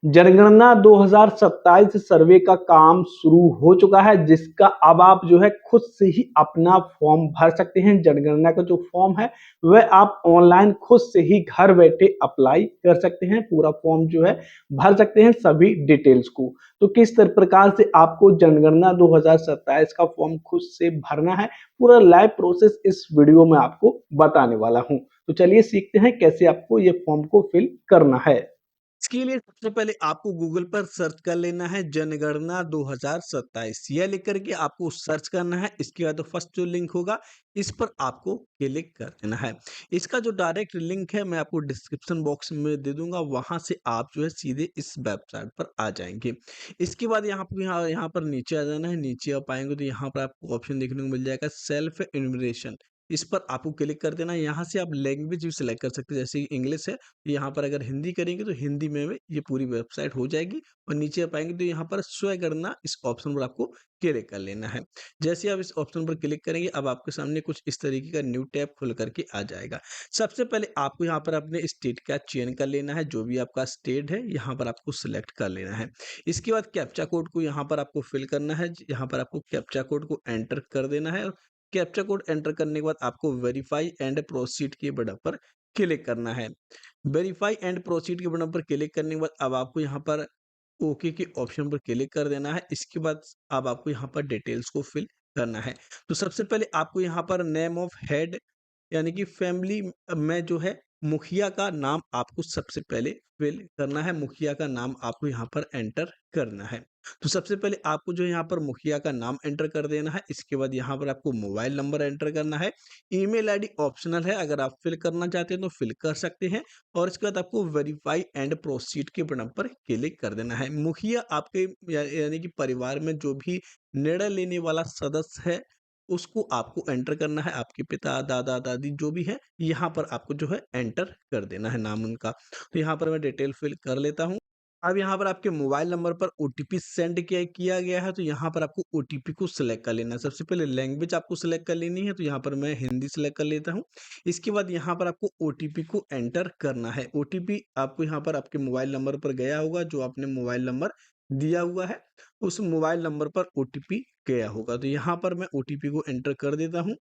जनगणना 2027 सर्वे का काम शुरू हो चुका है, जिसका अब आप जो है खुद से ही अपना फॉर्म भर सकते हैं। जनगणना का जो फॉर्म है वह आप ऑनलाइन खुद से ही घर बैठे अप्लाई कर सकते हैं। पूरा फॉर्म जो है भर सकते हैं सभी डिटेल्स को। तो किस प्रकार से आपको जनगणना 2027 का फॉर्म खुद से भरना है, पूरा लाइव प्रोसेस इस वीडियो में आपको बताने वाला हूं। तो चलिए सीखते हैं कैसे आपको ये फॉर्म को फिल करना है। इसके लिए सबसे पहले आपको गूगल पर सर्च कर लेना है जनगणना 2027, यह लिख करके आपको सर्च करना है। इसके बाद फर्स्ट जो लिंक होगा इस पर आपको क्लिक कर देना है। इसका जो डायरेक्ट लिंक है मैं आपको डिस्क्रिप्शन बॉक्स में दे दूंगा, वहां से आप जो है सीधे इस वेबसाइट पर आ जाएंगे। इसके बाद यहाँ पर नीचे आ जाना है। नीचे आप आएंगे तो यहाँ पर आपको ऑप्शन देखने को मिल जाएगा सेल्फ इन्यूमरेशन। इस पर आपको क्लिक कर देना है। यहाँ से आप लैंग्वेज भी सिलेक्ट कर सकते हैं, जैसे इंग्लिश है यहाँ पर अगर हिंदी करेंगे तो हिंदी में ये पूरी वेबसाइट हो जाएगी। और नीचे आप आएंगे तो यहाँ पर स्वगणना इस ऑप्शन पर आपको क्लिक कर लेना है। जैसे आप इस ऑप्शन पर क्लिक करेंगे अब आपके सामने कुछ इस तरीके का न्यू टैब खुल करके आ जाएगा। सबसे पहले आपको यहाँ पर अपने स्टेट का चयन कर लेना है। जो भी आपका स्टेट है यहाँ पर आपको सिलेक्ट कर लेना है। इसके बाद कैप्चा कोड को यहाँ पर आपको फिल करना है। यहाँ पर आपको कैप्चा कोड को एंटर कर देना है। और कैप्चा कोड एंटर करने के बाद आपको वेरीफाई एंड प्रोसीड के बटन पर क्लिक करना है। वेरीफाई एंड प्रोसीड के बटन पर क्लिक करने के बाद अब आपको यहाँ पर ओके के ऑप्शन पर क्लिक कर देना है। इसके बाद अब आपको यहाँ पर डिटेल्स को फिल करना है। तो सबसे पहले आपको यहाँ पर नेम ऑफ हेड यानी कि फैमिली में जो है मुखिया का नाम आपको सबसे पहले फिल करना है। मुखिया का नाम आपको यहाँ पर एंटर करना है। तो सबसे पहले आपको जो यहाँ पर मुखिया का नाम एंटर कर देना है। इसके बाद यहाँ पर आपको मोबाइल नंबर एंटर करना है। ईमेल आईडी ऑप्शनल है, अगर आप फिल करना चाहते हैं तो फिल कर सकते हैं। और इसके बाद आपको वेरीफाई एंड प्रोसीड के बटन पर क्लिक कर देना है। मुखिया आपके यानी कि परिवार में जो भी निर्णय लेने वाला सदस्य है उसको आपको एंटर करना है। आपके पिता दादा दादी जो भी है यहाँ पर आपको जो है एंटर कर देना है नाम उनका। तो यहाँ पर मैं डिटेल फिल कर लेता हूँ। अब यहाँ पर आपके मोबाइल नंबर पर ओटीपी सेंड किया गया है, तो यहाँ पर आपको ओटीपी को सिलेक्ट कर लेना है। सबसे पहले लैंग्वेज आपको सिलेक्ट कर लेनी है, तो यहाँ पर मैं हिंदी सिलेक्ट कर लेता हूँ। इसके बाद यहाँ पर आपको ओटीपी को एंटर करना है। ओटीपी आपको यहाँ पर आपके मोबाइल नंबर पर गया होगा, जो आपने मोबाइल नंबर दिया हुआ है उस मोबाइल नंबर पर ओटीपी गया होगा। तो यहाँ पर मैं ओटीपी को एंटर कर देता हूँ।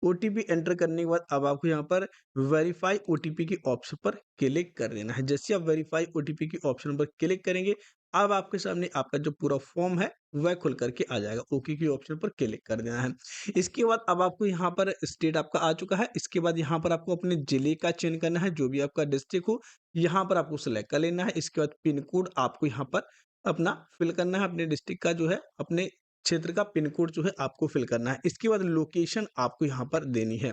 ओटीपी एंटर करने के बाद अब आपको यहाँ पर वेरीफाई ओटीपी के ऑप्शन पर क्लिक कर देना है। जैसे आप वेरीफाई ओटीपी के ऑप्शन पर क्लिक करेंगे अब आपके सामने आपका जो पूरा फॉर्म है वह खुल करके आ जाएगा। ओके के ऑप्शन पर क्लिक कर देना है। इसके बाद अब आपको यहाँ पर स्टेट आपका आ चुका है। इसके बाद यहाँ पर आपको अपने जिले का चयन करना है, जो भी आपका डिस्ट्रिक्ट हो यहाँ पर आपको सिलेक्ट कर लेना है। इसके बाद पिन कोड आपको यहाँ पर अपना फिल करना है। अपने डिस्ट्रिक्ट का जो है अपने क्षेत्र का पिन कोड जो है आपको फिल करना है। इसके बाद लोकेशन आपको यहाँ पर देनी है।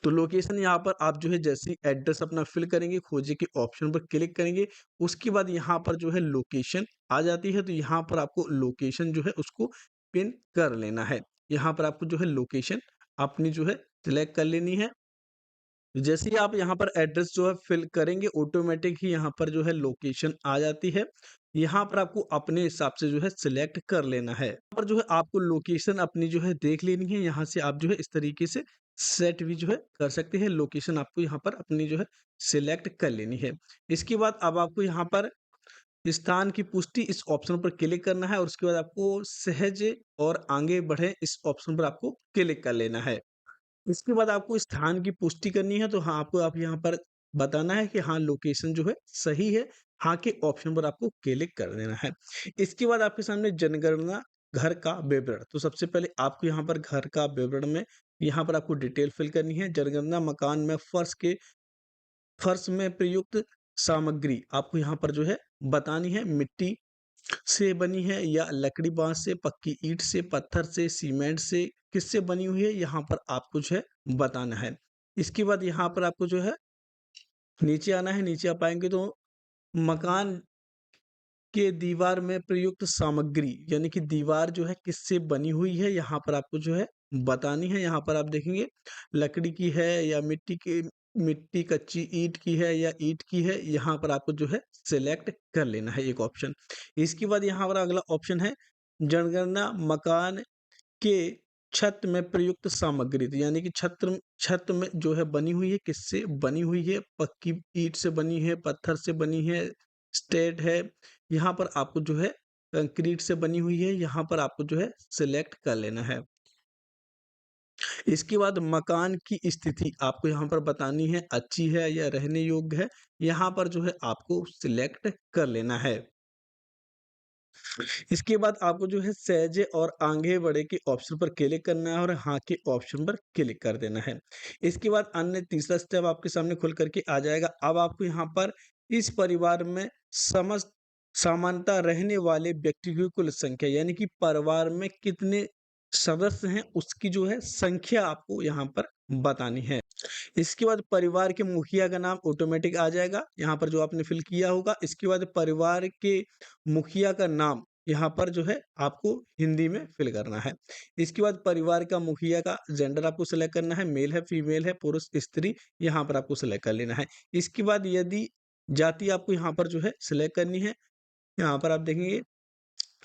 तो लोकेशन यहाँ पर आप जो है जैसे ही एड्रेस अपना फिल करेंगे खोजे के ऑप्शन पर क्लिक करेंगे उसके बाद यहाँ पर जो है लोकेशन आ जाती है। तो यहाँ पर आपको लोकेशन जो है उसको पिन कर लेना है। यहाँ पर आपको जो है लोकेशन अपनी जो है सिलेक्ट कर लेनी है। जैसे ही आप यहाँ पर एड्रेस जो है फिल करेंगे ऑटोमेटिक ही यहाँ पर जो है लोकेशन आ जाती है। यहाँ पर आपको अपने हिसाब से जो है सिलेक्ट कर लेना है। यहाँ पर जो है आपको लोकेशन अपनी जो है देख लेनी है। यहाँ से आप जो है इस तरीके से सेट भी जो है कर सकते हैं। लोकेशन आपको यहाँ पर अपनी जो है सिलेक्ट कर लेनी है। इसके बाद अब आपको यहाँ पर स्थान की पुष्टि इस ऑप्शन पर क्लिक करना है और उसके बाद आपको सहज और आगे बढ़े इस ऑप्शन पर आपको क्लिक कर लेना है। इसके बाद आपको स्थान की पुष्टि करनी है, तो हाँ, आपको आप यहाँ पर बताना है कि हाँ, लोकेशन जो है सही है। हाँ के ऑप्शन पर आपको क्लिक कर देना है। इसके बाद आपके सामने जनगणना घर का विवरण। तो सबसे पहले आपको यहाँ पर घर का विवरण में यहाँ पर आपको डिटेल फिल करनी है। जनगणना मकान में फर्श में प्रयुक्त सामग्री आपको यहाँ पर जो है बतानी है। मिट्टी से बनी है या लकड़ी बांस से, पक्की ईंट से, पत्थर से, सीमेंट से, किससे बनी हुई है यहाँ पर आपको जो है बताना है। इसके बाद यहाँ पर आपको जो है नीचे आना है। नीचे आप आएंगे तो मकान के दीवार में प्रयुक्त सामग्री यानी कि दीवार जो है किससे बनी हुई है यहाँ पर आपको जो है बतानी है। यहाँ पर आप देखेंगे लकड़ी की है या मिट्टी कच्ची ईंट की है या ईंट की है, यहाँ पर आपको जो है सिलेक्ट कर लेना है एक ऑप्शन। इसके बाद यहाँ पर अगला ऑप्शन है जनगणना मकान के छत में प्रयुक्त सामग्री। तो यानी कि छत में जो है बनी हुई है किससे बनी हुई है, पक्की ईंट से बनी है, पत्थर से बनी है, स्टेट है, यहाँ पर आपको जो है कंक्रीट से बनी हुई है, यहाँ पर आपको जो है सिलेक्ट कर लेना है। इसके बाद मकान की स्थिति आपको यहाँ पर बतानी है, अच्छी है या रहने योग्य है, यहाँ पर जो है आपको सिलेक्ट कर लेना है। इसके बाद आपको जो है सहजे और आगे बढ़े के ऑप्शन पर क्लिक करना है और हाँ के ऑप्शन पर क्लिक कर देना है। इसके बाद अन्य तीसरा स्टेप आपके सामने खुल करके आ जाएगा। अब आपको यहाँ पर इस परिवार में समस्त समानता रहने वाले व्यक्ति की कुल संख्या यानी कि परिवार में कितने सदस्य हैं उसकी जो है संख्या आपको यहाँ पर बतानी है। इसके बाद परिवार के मुखिया का नाम ऑटोमेटिक आ जाएगा यहाँ पर जो आपने फिल किया होगा। इसके बाद परिवार के मुखिया का नाम यहाँ पर जो है आपको हिंदी में फिल करना है। इसके बाद परिवार का मुखिया का जेंडर आपको सेलेक्ट करना है, मेल है, फीमेल है, पुरुष, स्त्री, यहाँ पर आपको सेलेक्ट कर लेना है। इसके बाद यदि जाति आपको यहाँ पर जो है सिलेक्ट करनी है, यहाँ पर आप देखेंगे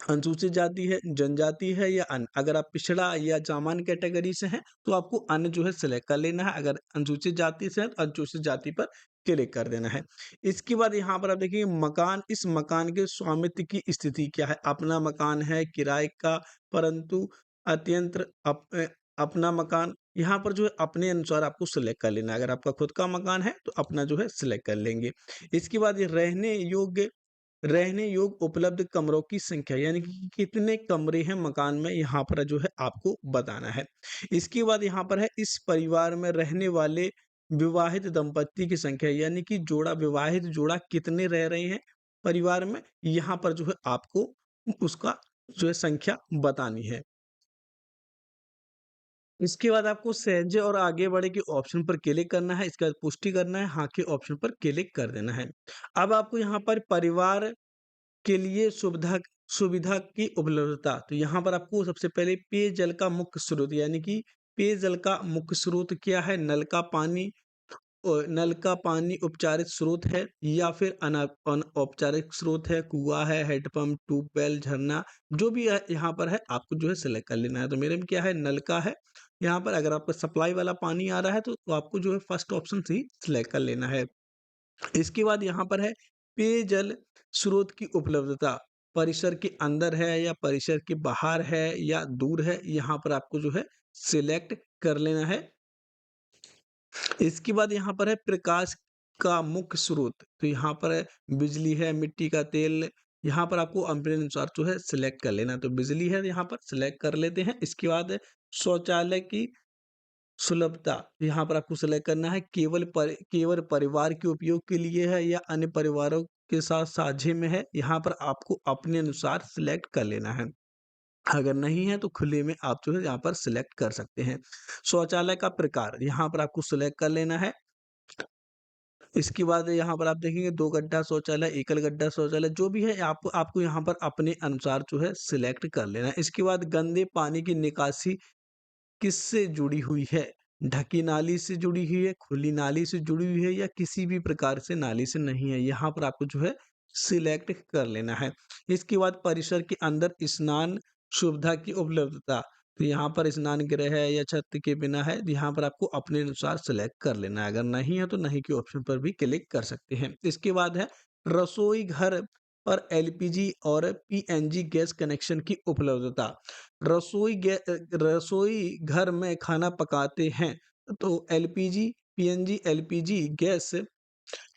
अनुसूचित जाति है, जनजाति है या अन्य। अगर आप पिछड़ा या सामान्य कैटेगरी से हैं तो आपको अन्य जो है सिलेक्ट कर लेना है। अगर अनुसूचित जाति से है तो अनुसूचित जाति पर क्लिक कर देना है। इसके बाद यहाँ पर आप देखिए मकान, इस मकान के स्वामित्व की स्थिति क्या है, अपना मकान है, किराए का, परंतु अत्यंत अपना मकान, यहाँ पर जो है अपने अनुसार आपको सिलेक्ट कर लेना है। अगर आपका खुद का मकान है तो अपना जो है सिलेक्ट कर लेंगे। इसके बाद ये रहने योग्य उपलब्ध कमरों की संख्या यानी कि कितने कमरे हैं मकान में, यहाँ पर जो है आपको बताना है। इसके बाद यहाँ पर है इस परिवार में रहने वाले विवाहित दंपत्ति की संख्या यानी कि विवाहित जोड़ा कितने रह रहे हैं परिवार में, यहाँ पर जो है आपको उसका जो है संख्या बतानी है। इसके बाद आपको सहजे और आगे बढ़े के ऑप्शन पर क्लिक करना है। इसके बाद पुष्टि करना है, हाँ के ऑप्शन पर क्लिक कर देना है। अब आपको यहाँ पर परिवार के लिए सुविधा की उपलब्धता, तो यहाँ पर आपको सबसे पहले पेयजल का मुख्य स्रोत यानी कि पेयजल का मुख्य स्रोत क्या है, नल का पानी उपचारित स्रोत है या फिर अनौपचारिक स्रोत है, कुआं है, हेडपंप, ट्यूबवेल, झरना, जो भी है यहाँ पर है आपको जो है सिलेक्ट कर लेना है। तो मेरे में क्या है, नल का है। यहाँ पर अगर आपका सप्लाई वाला पानी आ रहा है तो आपको जो है फर्स्ट ऑप्शन से ही सिलेक्ट कर लेना है। इसके बाद यहाँ पर है पेयजल स्रोत की उपलब्धता, परिसर के अंदर है या परिसर के बाहर है या दूर है, यहाँ पर आपको जो है सिलेक्ट कर लेना है। इसके बाद यहाँ पर है प्रकाश का मुख्य स्रोत, तो यहाँ पर है बिजली है, मिट्टी का तेल, यहाँ पर आपको अपने अनुसार जो है सिलेक्ट कर लेना है। तो बिजली है यहाँ पर सिलेक्ट कर लेते हैं। इसके बाद है शौचालय की सुलभता, यहाँ पर आपको सेलेक्ट करना है केवल परिवार के उपयोग के लिए है या अन्य परिवारों के साथ साझे में है, यहाँ पर आपको अपने अनुसार सिलेक्ट कर लेना है। अगर नहीं है तो खुले में आप जो है यहाँ पर सिलेक्ट कर सकते हैं। शौचालय का प्रकार यहाँ पर आपको सिलेक्ट कर लेना है। इसके बाद यहाँ पर आप देखेंगे 2 गड्ढा शौचालय, एकल गड्ढा शौचालय, जो भी है आपको आपको यहाँ पर अपने अनुसार जो है सिलेक्ट कर लेना है। इसके बाद गंदे पानी की निकासी किससे जुड़ी हुई है, ढकी नाली से जुड़ी हुई है, खुली नाली से जुड़ी हुई है या किसी भी प्रकार से नाली से नहीं है, यहाँ पर आपको जो है सिलेक्ट कर लेना है। इसके बाद परिसर के अंदर स्नान सुविधा की उपलब्धता, तो यहाँ पर स्नान गृह है या छत के बिना है, यहाँ पर आपको अपने अनुसार सिलेक्ट कर लेना है। अगर नहीं है तो नहीं के ऑप्शन पर भी क्लिक कर सकते हैं। इसके बाद है रसोई घर पर एलपीजी और पीएनजी गैस कनेक्शन की उपलब्धता, रसोई घर में खाना पकाते हैं तो LPG, PNG, LPG gas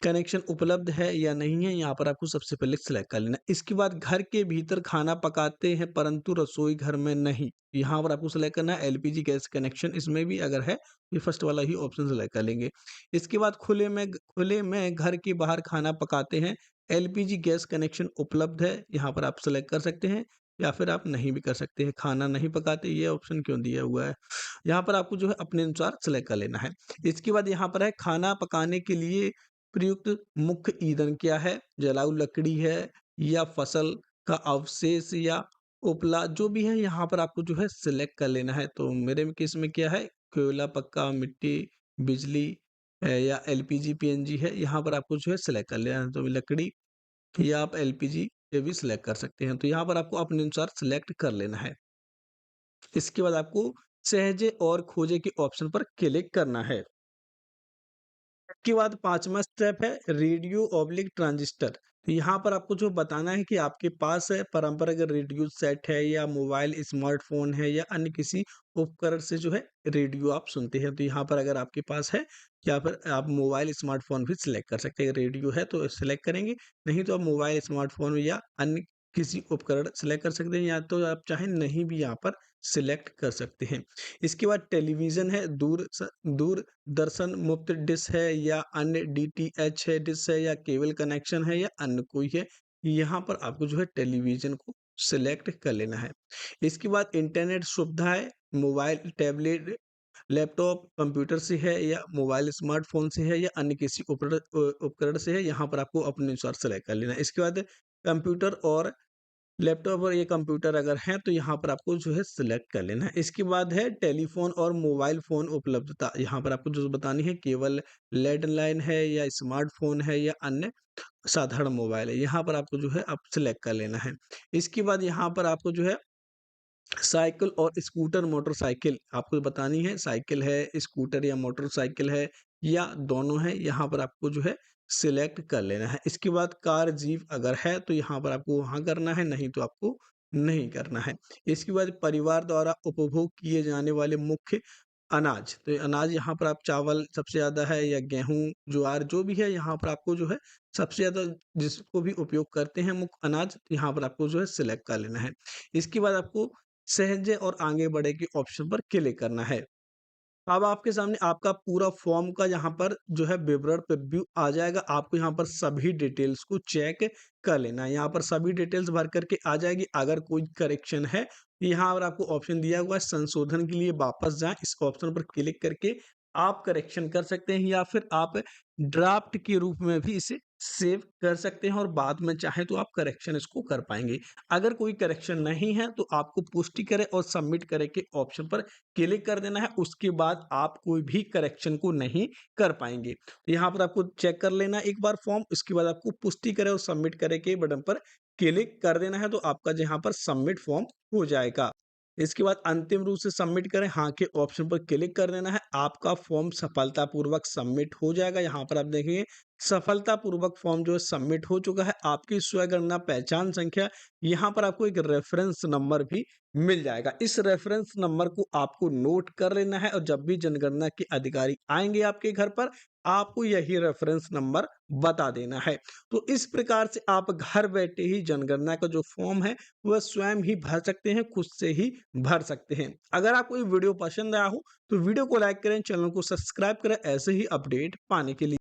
connection उपलब्ध है या नहीं है, यहाँ पर आपको सबसे पहले सिलेक्ट कर लेना। इसके बाद घर के भीतर खाना पकाते हैं परंतु रसोई घर में नहीं, यहाँ पर आपको सिलेक्ट करना है एलपीजी गैस कनेक्शन, इसमें भी अगर है ये फर्स्ट वाला ही ऑप्शन सिलेक्ट कर लेंगे। इसके बाद खुले में घर के बाहर खाना पकाते हैं, एलपीजी गैस कनेक्शन उपलब्ध है, यहाँ पर आप सिलेक्ट कर सकते हैं या फिर आप नहीं भी कर सकते हैं। खाना नहीं पकाते ये ऑप्शन क्यों दिया हुआ है, यहाँ पर आपको जो है अपने अनुसार सिलेक्ट कर लेना है। इसके बाद यहाँ पर है खाना पकाने के लिए प्रयुक्त मुख्य ईंधन क्या है, जलाऊ लकड़ी है या फसल का अवशेष या उपला, जो भी है यहाँ पर आपको जो है सिलेक्ट कर लेना है। तो मेरे में केस में क्या है, कोयला, पक्का, मिट्टी, बिजली या एलपीजी, पीएनजी है, यहाँ पर आपको जो है सिलेक्ट कर लेना है। तो लकड़ी या आप एलपीजी ये भी सिलेक्ट कर सकते हैं, तो यहाँ पर आपको अपने अनुसार सिलेक्ट कर लेना है। इसके बाद आपको सहेजे और खोजे के ऑप्शन पर क्लिक करना है। इसके बाद 5वां स्टेप है रेडियो ऑब्लिक ट्रांजिस्टर। तो यहाँ पर आपको जो बताना है कि आपके पास परंपरागत रेडियो सेट है या मोबाइल स्मार्टफ़ोन है या अन्य किसी उपकरण से जो है रेडियो आप सुनते हैं। तो यहाँ पर अगर आपके पास है, या फिर आप मोबाइल स्मार्टफ़ोन भी सिलेक्ट कर सकते हैं। रेडियो है तो सिलेक्ट करेंगे, नहीं तो आप मोबाइल स्मार्टफ़ोन या अन्य किसी उपकरण सिलेक्ट कर सकते हैं, या तो आप चाहें नहीं भी यहाँ पर सिलेक्ट कर सकते हैं। इसके बाद टेलीविज़न है, दूरदर्शन मुफ्त डिश है या अन्य डीटीएच है डिश है या केबल कनेक्शन है या अन्य कोई है, यहाँ पर आपको जो है टेलीविज़न को सिलेक्ट कर लेना है। इसके बाद इंटरनेट सुविधा है, मोबाइल, टैबलेट, लैपटॉप, कंप्यूटर से है या मोबाइल स्मार्टफ़ोन से है या अन्य किसी उपकरण से है, यहाँ पर आपको अपने अनुसार सेलेक्ट कर लेना है। इसके बाद कंप्यूटर और लैपटॉप और ये कंप्यूटर अगर हैं तो यहाँ पर आपको जो है सिलेक्ट कर लेना है। इसके बाद है टेलीफ़ोन और मोबाइल फ़ोन उपलब्धता, यहाँ पर आपको जो बतानी है, केवल लैंडलाइन है या स्मार्टफ़ोन है या अन्य साधारण मोबाइल है, यहाँ पर आपको जो है अब सिलेक्ट कर लेना है। इसके बाद यहाँ पर आपको जो है साइकिल और स्कूटर, मोटरसाइकिल आपको बतानी है, साइकिल है, स्कूटर या मोटरसाइकिल है या दोनों है, यहाँ पर आपको जो है सिलेक्ट कर लेना है। इसके बाद कार, जीप अगर है तो यहाँ पर आपको हाँ करना है, नहीं तो आपको नहीं करना है। इसके बाद परिवार द्वारा उपभोग किए जाने वाले मुख्य अनाज, तो अनाज यहाँ पर आप चावल सबसे ज़्यादा है या गेहूँ, ज्वार जो भी है, यहाँ पर आपको जो है सबसे ज़्यादा जिसको भी उपयोग करते हैं मुख्य अनाज, यहाँ पर आपको जो है सिलेक्ट कर लेना है। इसके बाद आपको सहजे और आगे बढ़े के ऑप्शन पर क्लिक करना है। अब आपके सामने आपका पूरा फॉर्म का यहाँ पर जो है विवरण प्रीव्यू आ जाएगा। आपको यहाँ पर सभी डिटेल्स को चेक कर लेना है। यहाँ पर सभी डिटेल्स भर करके आ जाएगी। अगर कोई करेक्शन है, यहाँ पर आपको ऑप्शन दिया हुआ है संशोधन के लिए वापस जाएँ। इस ऑप्शन पर क्लिक करके आप करेक्शन कर सकते हैं, या फिर आप ड्राफ्ट के रूप में भी इसे सेव कर सकते हैं और बाद में चाहें तो आप करेक्शन इसको कर पाएँगे। अगर कोई करेक्शन नहीं है तो आपको पुष्टि करें और सबमिट करें के ऑप्शन पर क्लिक कर देना है। उसके बाद आप कोई भी करेक्शन को नहीं कर पाएँगे। तो यहाँ पर आपको चेक कर लेना है एक बार फॉर्म, उसके बाद आपको पुष्टि करें और सबमिट करें के बटन पर क्लिक कर देना है, तो आपका यहाँ पर सबमिट फॉर्म हो जाएगा। इसके बाद अंतिम रूप से सबमिट करें हाँ के ऑप्शन पर क्लिक कर देना है। आपका फॉर्म सफलतापूर्वक सबमिट हो जाएगा। यहाँ पर आप देखेंगे सफलतापूर्वक फॉर्म जो है सबमिट हो चुका है। आपकी स्वगणना पहचान संख्या, यहाँ पर आपको एक रेफरेंस नंबर भी मिल जाएगा। इस रेफरेंस नंबर को आपको नोट कर लेना है और जब भी जनगणना के अधिकारी आएंगे आपके घर पर, आपको यही रेफरेंस नंबर बता देना है। तो इस प्रकार से आप घर बैठे ही जनगणना का जो फॉर्म है वह स्वयं ही भर सकते हैं, खुद से ही भर सकते हैं। अगर आपको ये वीडियो पसंद आया हो तो वीडियो को लाइक करें, चैनल को सब्सक्राइब करें ऐसे ही अपडेट पाने के लिए।